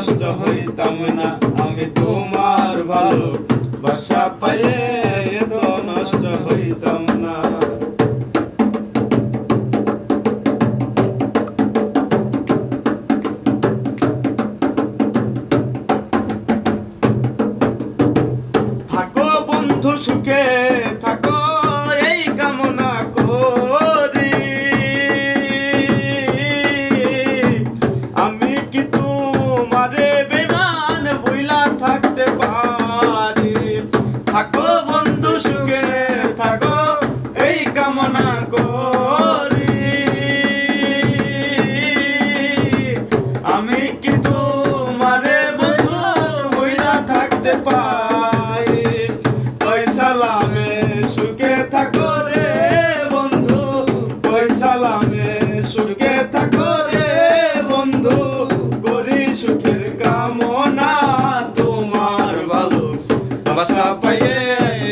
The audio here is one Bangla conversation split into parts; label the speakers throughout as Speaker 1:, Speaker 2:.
Speaker 1: নষ্ট হইতাম না, আমি তোমার ভালোবাসা পাইয়ে এত নষ্ট হইতাম না। থাকো বন্ধু সুখে থাকো এই কামনা করি, আমি কি তোমারে বেমান ভুইলা থাকতে পারি। থাকো বন্ধু সুখে থাকো এই কামনা করি, আমি কি তোমারে বন্ধু ভুইলা থাকতে পারি। ওই সালামে সুখে থাকো রে বন্ধু, ওই সালামে সুখে থাকো রে বন্ধু, করি সুখের কামনা তোমার ভালোবাসা পাইয়ে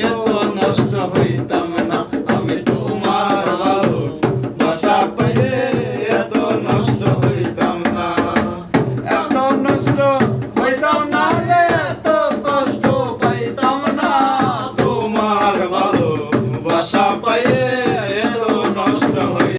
Speaker 1: এত নষ্ট হইতাম না, আমি তোমার ভালোবাসা পাইয়ে এত নষ্ট হইতাম না, এত নষ্ট